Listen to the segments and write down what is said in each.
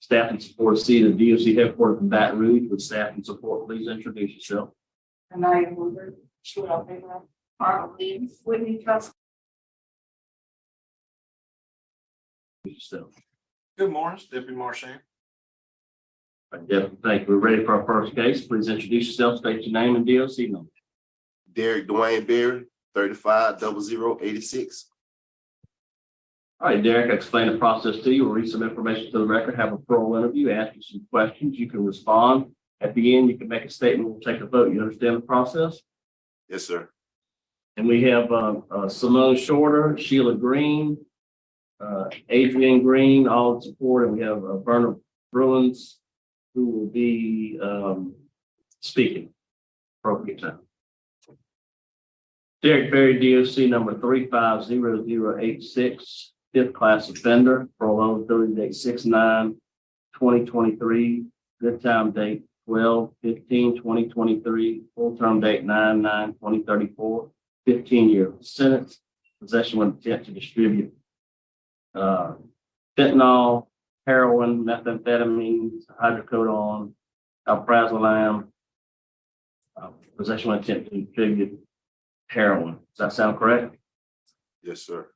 Staff and support seat of DOC headquarters in Baton Rouge. With staff and support, please introduce yourself. And I am Wilbur, parole, Whitney Trust. Yourself. Good morning, Deputy Marchand. All right, Deputy, thank you. We're ready for our first case. Please introduce yourself, state your name and DOC number. Derrek Berry 350086. All right, Derek, I explain the process to you. We'll read some information to the record, have a parole interview, ask you some questions. You can respond. At the end, you can make a statement. We'll take a vote. You understand the process? Yes, sir. And we have Simone Shorter, Sheila Green, Adrian Green, all in support. And we have Bernard Bruins, who will be speaking. Appropriate time. Derrek Berry DOC number 350086, fifth class offender, parole eligibility date 6/9/2023, good time date 12/15/2023, full term date 9/9/2034, 15-year sentence, possession with intent to distribute fentanyl, heroin, methamphetamine, hydrocodone, alprazolam, possession with intent to distribute heroin. Does that sound correct? Yes, sir.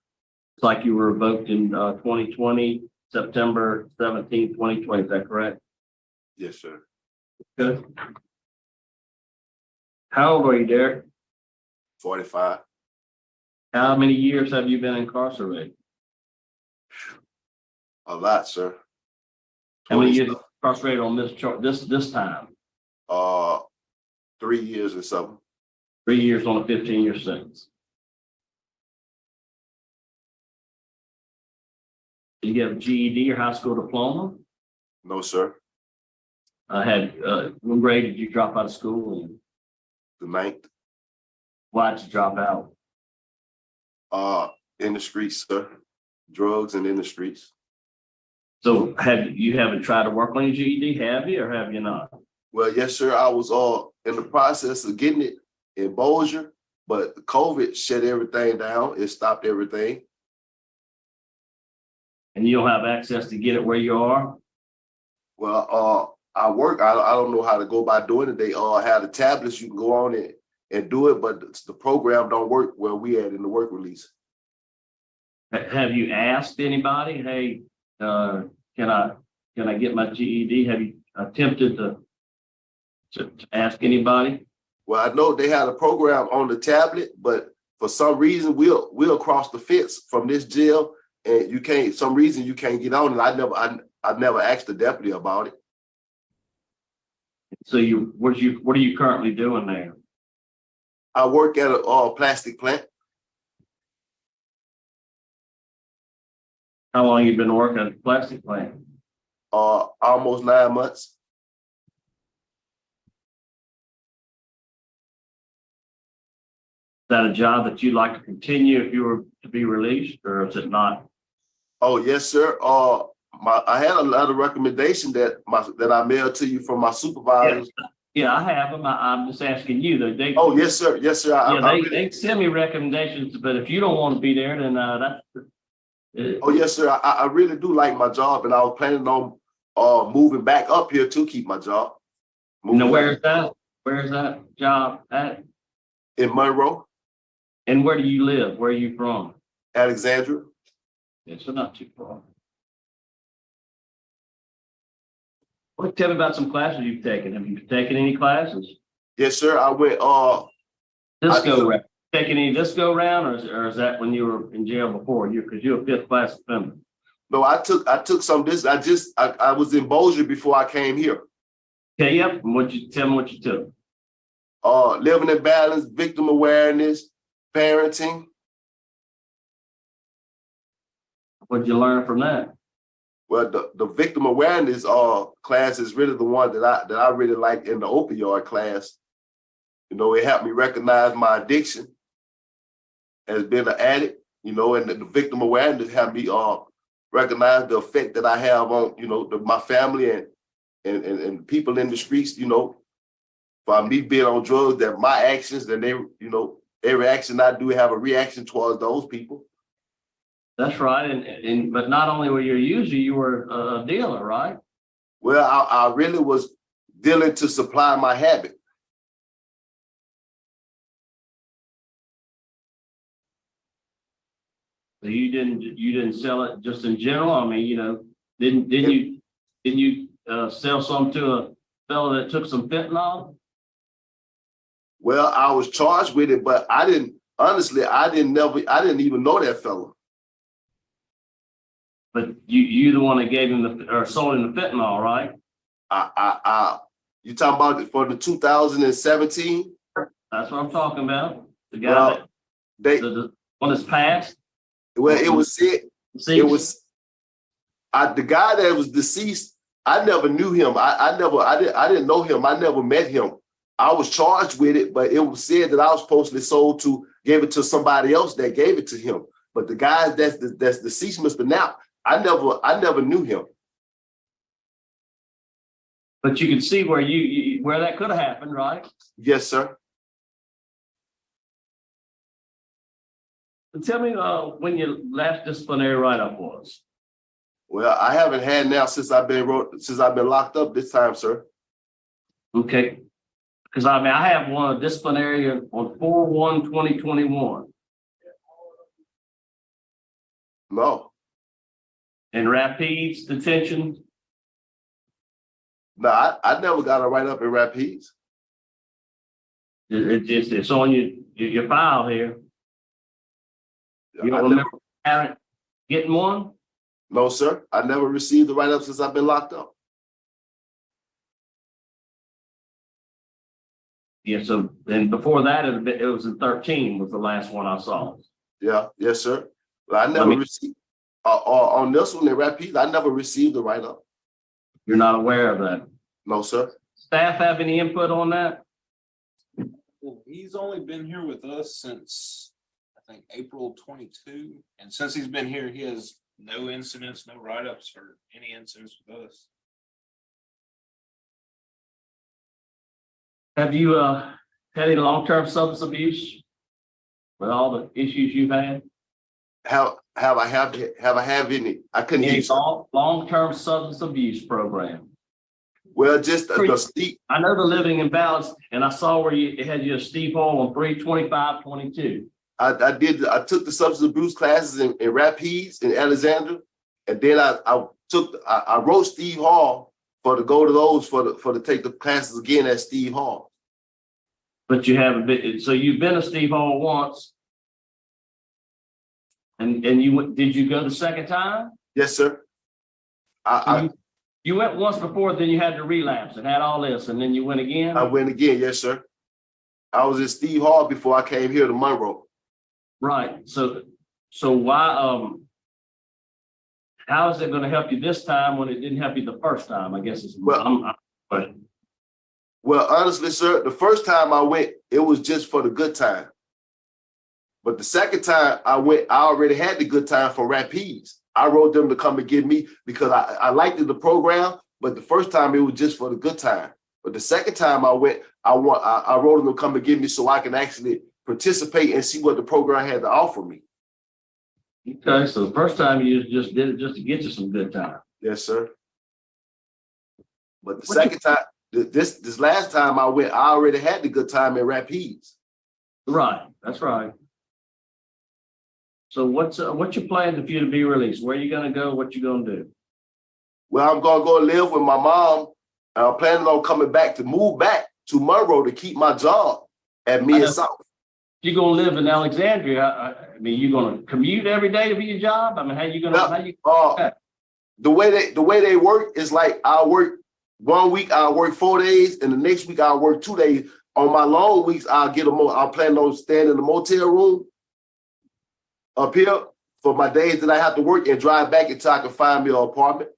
It's like you were revoked in 2020, September 17, 2020. Is that correct? Yes, sir. Good. How old are you, Derek? 45. How many years have you been incarcerated? A lot, sir. How many 20 years incarcerated on this chart this time? 3 years or something. 3 years on a 15-year sentence. Did you have a GED or high school diploma? No, sir. What grade did you drop out of school and The 9th. why did you drop out? In the streets, sir. Drugs and in the streets. So haven't tried to work on your GED, have you, or have you not? Well, yes, sir. I was in the process of getting it in Bossier, but COVID shut everything down. It stopped everything. And you don't have access to get it where you are? Well, I work. I don't know how to go by doing it. They have the tablets. You can go on it and do it, but the program don't work where we at in the work release. Have you asked anybody, hey, can I get my GED? Have you attempted to ask anybody? Well, I know they had a program on the tablet, but for some reason we'll cross the fence from this jail, and you can't. Some reason you can't get on it. I never asked the deputy about it. So what are you currently doing there? I work at a plastic plant. How long you been working at the plastic plant? Almost 9 months. Is that a job that you'd like to continue if you were to be released, or is it not? Oh yes, sir. I had a lot of recommendation that I mailed to you from my supervisors. Yeah, I have them. I'm just asking you though. Oh yes, sir. Yes, sir. They send me recommendations, but if you don't want to be there, then that's. Oh yes, sir. I really do like my job, and I was planning on moving back up here to keep my job. Where's that? Where's that job at? In Monroe. And where do you live? Where are you from? Alexandria. Yeah, so not too far. Well, tell me about some classes you've taken. Have you taken any classes? Yes, sir. I went This go round. Taking any this go round, or is that when you were in jail before? Because you're a fifth class offender. No, I took some this. I was in Bossier before I came here. Okay, yep. And tell me what you took? Living in balance, victim awareness, parenting. What'd you learn from that? Well, the victim awareness class is really the one that I really like in the opioid class. You know, it helped me recognize my addiction as being an addict, you know, and the victim awareness helped me recognize the effect that I have on, you know, my family and people in the streets, you know, by me being on drugs, that my actions, that they, you know, every action I do have a reaction towards those people. That's right. But not only were you a user, you were a dealer, right? Well, I really was dealing to supply my habit. So you didn't sell it just in general? I mean, you know, didn't you sell some to a fellow that took some fentanyl? Well, I was charged with it, but I didn't even know that fellow. But you the one that gave him or sold him the fentanyl, right? You talking about it for the 2017? That's what I'm talking about. The guy Well, the one that's passed. Well, it was said, See, it was the guy that was deceased. I never knew him. I didn't know him. I never met him. I was charged with it, but it was said that I was supposedly gave it to somebody else that gave it to him. But the guy that's deceased, Mr. Knapp, I never knew him. but you can see where where that could have happened, right? Yes, sir. Tell me when your last disciplinary write-up was. Well, I haven't had now since I've been locked up this time, sir. Okay. Because I mean, I have one disciplinary on 4/1/2021. No, And Rapides detention. no, I never got a write-up in Rapides. It's on your file here. You don't remember getting one? No, sir. I never received the write-up since I've been locked up. Yeah, so then before that, it was in 13 was the last one I saw. Yeah, yes, sir. But I never received on this one in Rapides. I never received the write-up. You're not aware of that? No, sir. Staff have any input on that? Well, he's only been here with us since, I think, April 22. And since he's been here, he has no incidents, no write-ups or any incidents with us. Have you had any long-term substance abuse with all the issues you've had? Have I have any? I couldn't hear you. Long-term substance abuse program. Well, just the Steve. I know the living in balance, and I saw where it had you Steve Hall on 3/25/22. I took the substance abuse classes in Rapides in Alexandria, and then I wrote Steve Hall to go to those to take the classes again at Steve Hall. But you haven't been, so you've been to Steve Hall once, and did you go the second time? Yes, sir. You went once before, then you had to relapse and had all this, and then you went again? I went again, yes, sir. I was at Steve Hall before I came here to Monroe. Right. So why how is it going to help you this time when it didn't help you the first time? I guess it's Well, honestly, sir, the first time I went, it was just for the good time. But the second time I went, I already had the good time for Rapides. I wrote them to come and get me because I liked the program, but the first time it was just for the good time. But the second time I went, I wrote them to come and get me so I can actually participate and see what the program had to offer me. Okay, so the first time you just did it just to get you some good time. Yes, sir. But the second time, this last time I went, I already had the good time in Rapides. Right, that's right. So what's your plan for you to be released? Where are you going to go? What you going to do? Well, I'm going to go live with my mom. And I'm planning on move back to Monroe to keep my job at Mid-South. You're going to live in Alexandria. I mean, you're going to commute every day to your job? I mean, how you going to? The way they work is like I work 1 week, I'll work 4 days, and the next week I'll work 2 days. On my long weeks, I'll plan on staying in the motel room up here for my days that I have to work and drive back until I can find me an apartment.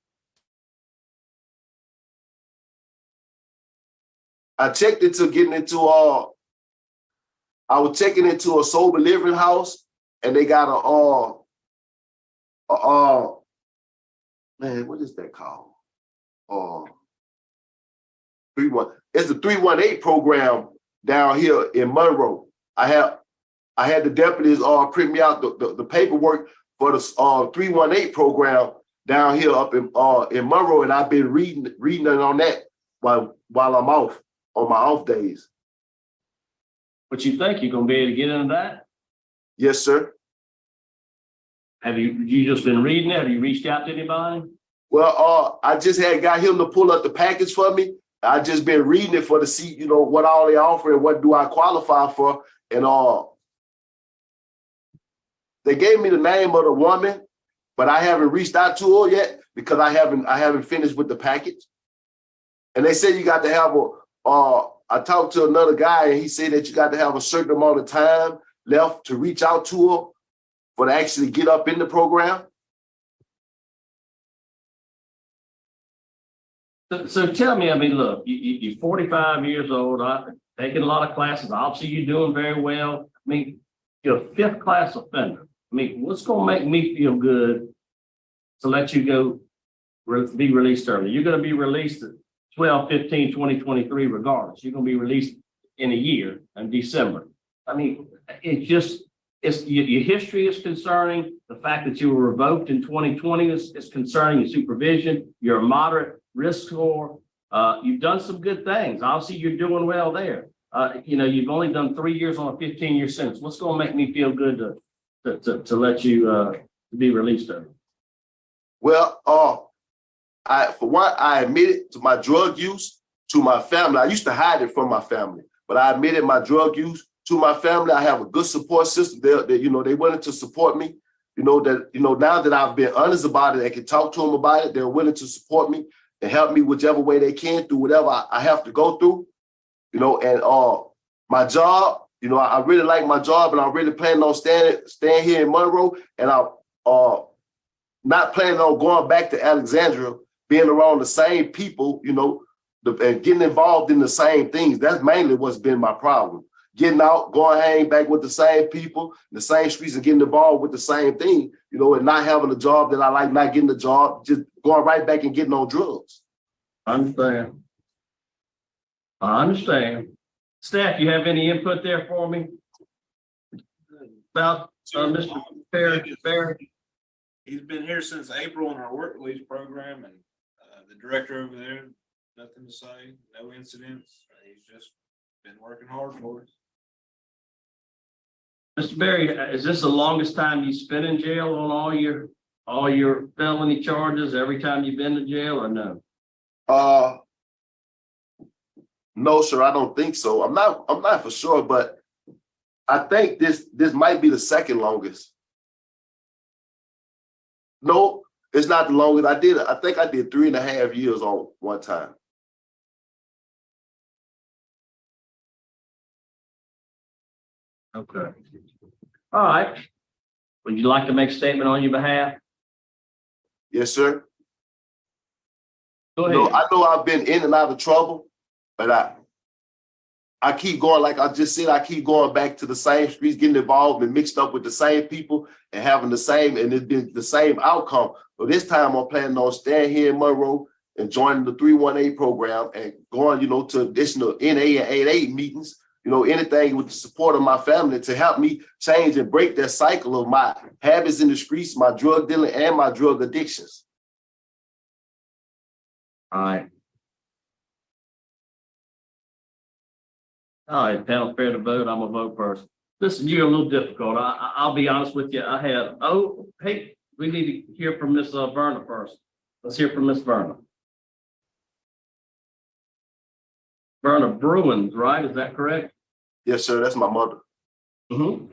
I checked into I was checking into a sober living house, and they got man, what is that called? 318. It's a 318 program down here in Monroe. I had the deputies print me out the paperwork for the 318 program, down here up in Monroe, and I've been reading it on that while I'm off on my off days. But you think you're gonna be able to get into that? Yes, sir. Have you just been reading it? Have you reached out to anybody? Well, I just had got him to pull up the package for me. I just been reading it for to see, you know, what all they offer and what do I qualify for. And they gave me the name of the woman, but I haven't reached out to her yet because I haven't finished with the package. And they said you got to have I talked to another guy and he said that you got to have a certain amount of time left to reach out to her for to actually get up in the program. So tell me, I mean, look, you're 45 years old, taking a lot of classes, obviously you're doing very well. I mean, you're a fifth class offender. I mean, what's gonna make me feel good to let you go be released early? You're gonna be released at 12/15/2023 regardless. You're gonna be released in a year in December. I mean, your history is concerning. The fact that you were revoked in 2020 is concerning. Your supervision, you're a moderate risk score. You've done some good things. Obviously, you're doing well there. You know, you've only done 3 years on a 15-year sentence. What's going to make me feel good to let you be released early? Well, for one, I admitted to my drug use to my family. I used to hide it from my family, but I admitted my drug use to my family. I have a good support system. They wanted to support me. Now that I've been honest about it, I can talk to them about it. They're willing to support me and help me whichever way they can through whatever I have to go through. And my job, I really like my job, and I'm really planning on staying here in Monroe, and I'm not planning on going back to Alexandria, being around the same people, and getting involved in the same things. That's mainly what's been my problem. Getting out, going hang back with the same people, the same streets, and getting involved with the same thing, and not having a job that I like, not getting a job, just going right back and getting on drugs. I understand. Staff, you have any input there for me about Mr. Berry? He's been here since April in our work release program, and the director over there, nothing to say, no incidents. He's just been working hard for us. Mr. Berry, is this the longest time you spent in jail on all your felony charges every time you've been to jail, or no? No, sir, I don't think so. I'm not for sure, but I think this might be the second longest. No, it's not the longest. I think I did 3.5 years on one time. Okay. All right. Would you like to make a statement on your behalf? Yes, sir. Go ahead. I know I've been in and out of trouble, but I keep going, like I just said, I keep going back to the same streets, getting involved and mixed up with the same people and having the same, and it's been the same outcome. But this time I'm planning on staying here in Monroe and joining the 318 program and going, to additional NA and 88 meetings, anything with the support of my family to help me change and break that cycle of my habits in the streets, my drug dealing, and my drug addictions. All right. All right, panel fair to vote. I'm a vote person. Listen, you're a little difficult. I'll be honest with you. Hey, we need to hear from Miss Verna first. Let's hear from Miss Verna. Verna Bruins, right? Is that correct? Yes, sir. That's my mother. Mm-hmm.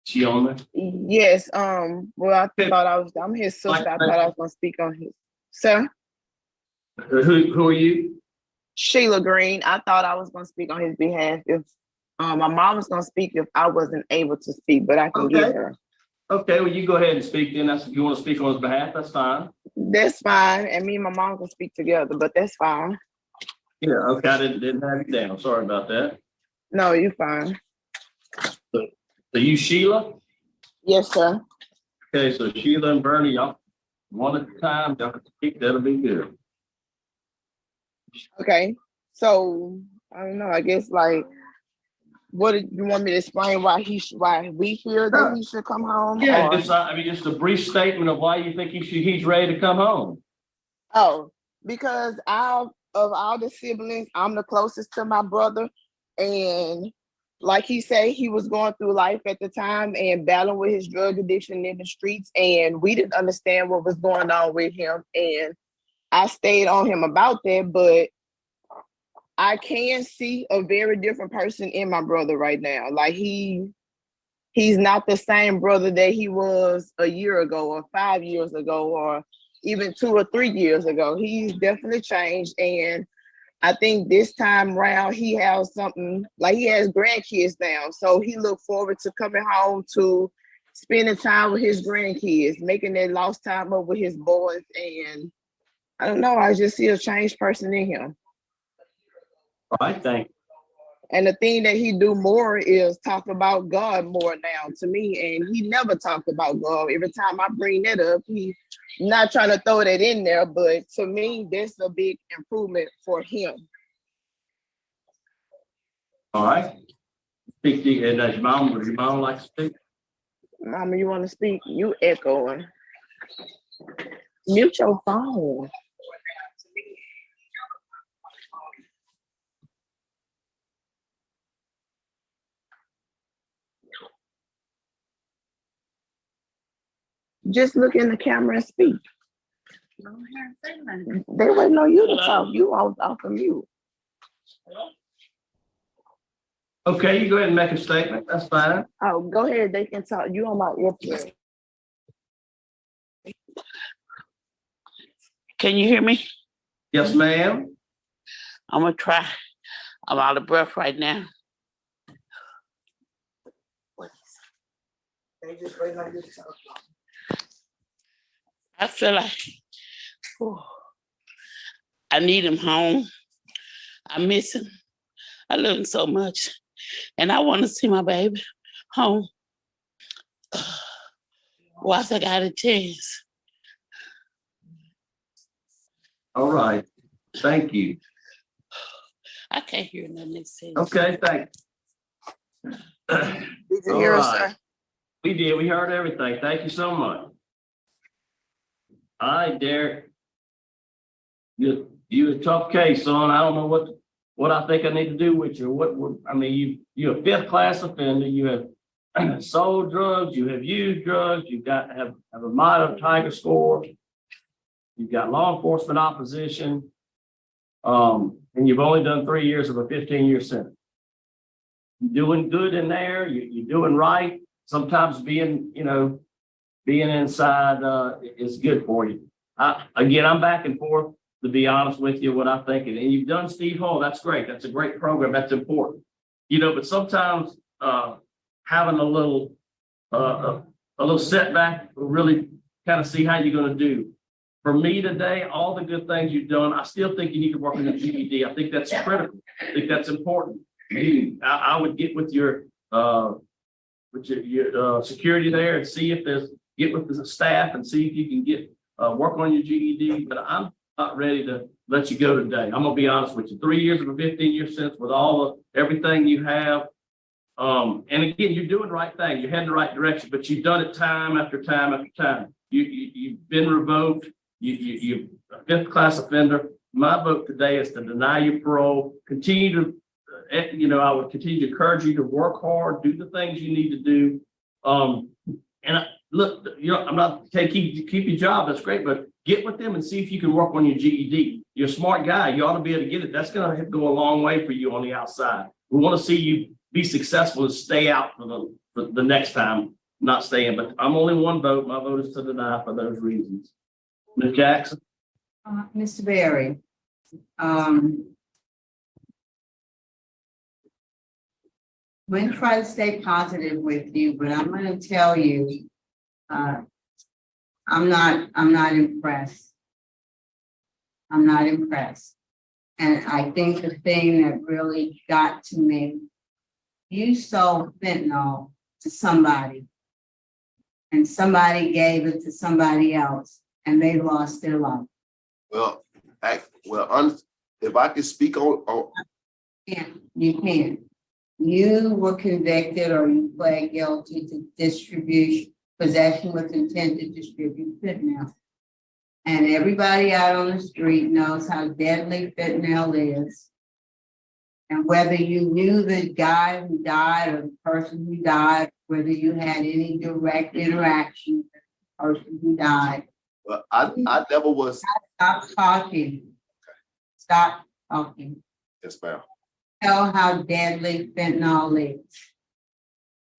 She on there? Yes. Well, I'm his sister. I thought I was gonna speak on his. Sir? Who are you? Sheila Green. I thought I was gonna speak on his behalf. If my mom was gonna speak if I wasn't able to speak, but I can get her. Okay, well, you go ahead and speak then. If you want to speak on his behalf, that's fine. That's fine. And me and my mom can speak together, but that's fine. Yeah, okay, I didn't have you down. Sorry about that. No, you're fine. So you Sheila? Yes, sir. Okay, so Sheila and Bernie, y'all one at a time, y'all can speak, that'll be good. Okay. So I don't know, I guess like What did you want me to explain why why we feel that he should come home? Yeah, or- just a brief statement of why you think he's ready to come home. Oh, because of all the siblings, I'm the closest to my brother. And like he said, he was going through life at the time and battling with his drug addiction in the streets. And we didn't understand what was going on with him. And I stayed on him about that, but I can see a very different person in my brother right now. Like he's not the same brother that he was a year ago or 5 years ago or even 2 or 3 years ago. He's definitely changed. And I think this time around, he has something, like he has grandkids now. So he looked forward to coming home to spending time with his grandkids, making that lost time up with his boys. And I don't know, I just see a changed person in him. All right, thank you. And the thing that he do more is talk about God more now to me. And he never talked about God. Every time I bring that up, he not trying to throw that in there, but to me, that's a big improvement for him. All right. Speak to you, and does your mom like to speak? Mama, you want to speak? You echoing. Mute your phone. Just look in the camera and speak. They wouldn't know you to talk. You off of mute. Okay, you go ahead and make a statement. That's fine. Oh, go ahead. They can talk. You on my earpiece. Can you hear me? Yes, ma'am. I'm gonna try. I'm out of breath right now. They just waiting on you to talk. I feel like I need him home. I miss him. I love him so much. And I want to see my baby home. Once I got a chance. All right. Thank you. I can't hear nothing they say. Okay, thank you. Did you All hear us, right. sir? We did. We heard everything. Thank you so much. All right, Derek. You a tough case, son. I don't know what I think I need to do with you. I mean, you're a 5th class offender. You have sold drugs. You have used drugs. You've got have a Motto Tiger score. You've got law enforcement opposition. And you've only done 3 years of a 15-year sentence. You're doing good in there. You're doing right. Sometimes being inside is good for you. I'm back and forth, to be honest with you, what I think. And you've done Steve Hall. That's great. That's a great program. That's important. But sometimes having a little setback will really kind of see how you're going to do. For me today, all the good things you've done, I still think you need to work on the GED. I think that's critical. I think that's important. I would get with your security there and see if get with the staff and see if you can get work on your GED. But I'm not ready to let you go today. I'm gonna be honest with you. 3 years of a 15-year sentence with everything you have. And again, you're doing the right thing. You're heading the right direction, but you've done it time after time after time. You've been revoked. You're a 5th class offender. My vote today is to deny your parole. Continue to, I would continue to encourage you to work hard, do the things you need to do. Look, I'm not saying keep your job. That's great, but get with them and see if you can work on your GED. You're a smart guy. You ought to be able to get it. That's going to go a long way for you on the outside. We want to see you be successful and stay out for the next time, not stay in. But I'm only one vote. My vote is to deny for those reasons. Ms. Jackson? Mr. Berry, I'm going to try to stay positive with you, but I'm going to tell you, I'm not impressed. I'm not impressed. And I think the thing that really got to me, you sold fentanyl to somebody, and somebody gave it to somebody else, and they lost their life. Well, if I could speak on Yeah, you can. You were convicted or you pled guilty to distribution, possession with intent to distribute fentanyl. And everybody out on the street knows how deadly fentanyl is. And whether you knew the guy who died or the person who died, whether you had any direct interaction with the person who died. But I never was. Stop talking. Stop talking. Yes, ma'am. Tell how deadly fentanyl is.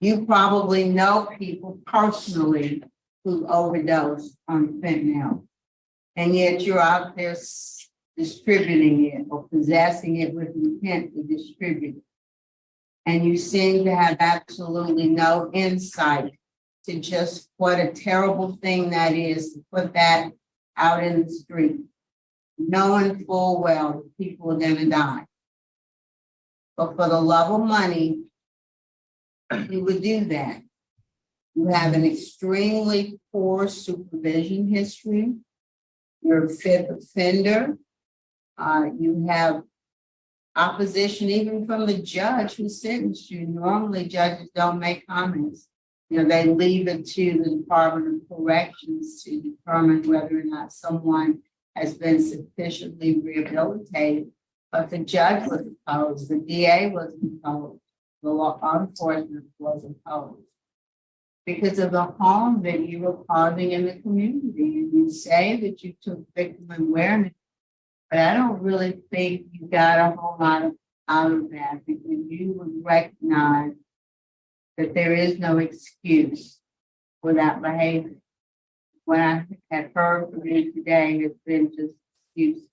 You probably know people personally who overdosed on fentanyl. And yet you're out there distributing it or possessing it with intent to distribute it. And you seem to have absolutely no insight to just what a terrible thing that is to put that out in the street, knowing full well that people are gonna die. But for the love of money, you would do that. You have an extremely poor supervision history. You're a fifth offender. You have opposition even from the judge who sentenced you. Normally judges don't make comments. You know, they leave it to the Department of Corrections to determine whether or not someone has been sufficiently rehabilitated. But the judge was opposed, the DA was opposed, the law enforcement was opposed because of the harm that you were causing in the community. And you say that you took victim awareness, but I don't really think you got a whole lot out of that because you would recognize that there is no excuse for that behavior. What I have heard from you today has been just excuses.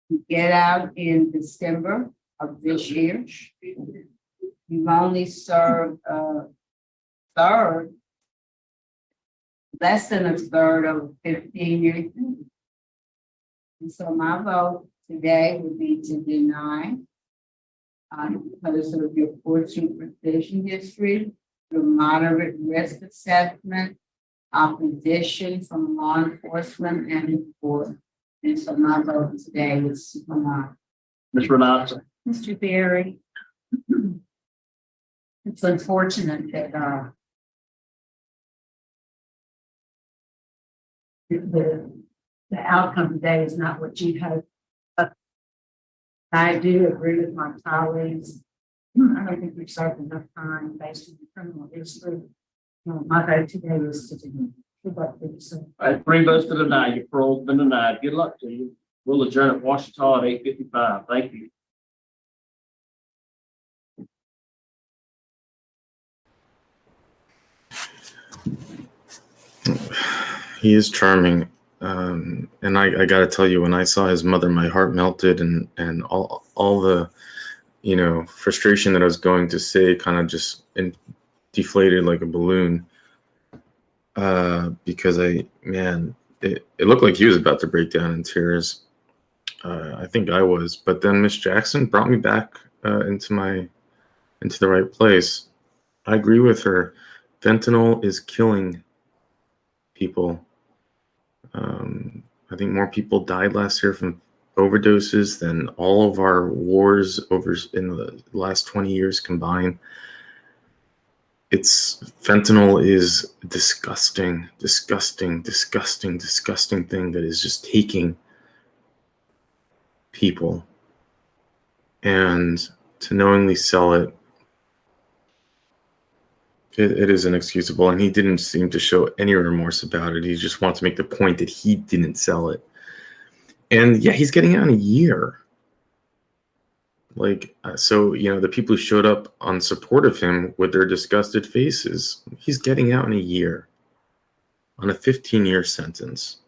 You get out in December of this year. You've only served less than a third of a 15-year term. And so my vote today would be to deny because of your poor supervision history, your moderate risk assessment, opposition from law enforcement and the court. And so my vote today is to deny. Ms. Renata. Mr. Berry, it's unfortunate that the outcome today is not what you hoped. I do agree with my colleagues. I don't think we've served enough time based on the criminal history. My vote today is to deny. Good luck to you, sir. All right, 3 votes to deny. Your parole's been denied. Good luck to you. We'll adjourn at Washington at 8:55. Thank you. He is charming. And I got to tell you, when I saw his mother, my heart melted, and all the, frustration that I was going to say kind of just deflated like a balloon. Because it looked like he was about to break down in tears. I think I was, but then Miss Jackson brought me back into the right place. I agree with her. Fentanyl is killing people. I think more people died last year from overdoses than all of our wars in the last 20 years combined. Fentanyl is disgusting thing that is just taking people, and to knowingly sell it is inexcusable. And he didn't seem to show any remorse about it. He just wanted to make the point that he didn't sell it. And yeah, he's getting out in a year. So the people who showed up on support of him with their disgusted faces, he's getting out in a year on a 15-year sentence.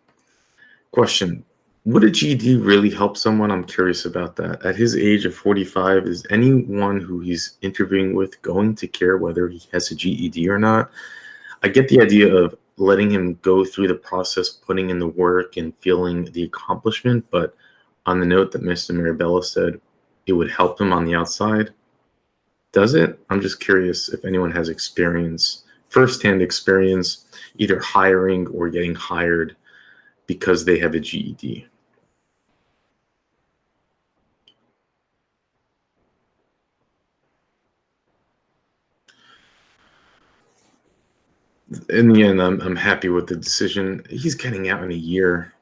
Question: would a GED really help someone? I'm curious about that. At his age of 45, is anyone who he's interviewing with going to care whether he has a GED or not? I get the idea of letting him go through the process, putting in the work and feeling the accomplishment, but on the note that Mr. Marabella said, it would help him on the outside. Does it? I'm just curious if anyone has firsthand experience, either hiring or getting hired because they have a GED. in the end, I'm happy with the decision. He's getting out in a year.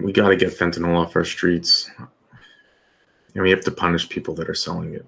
We got to get fentanyl off our streets, and we have to punish people that are selling it.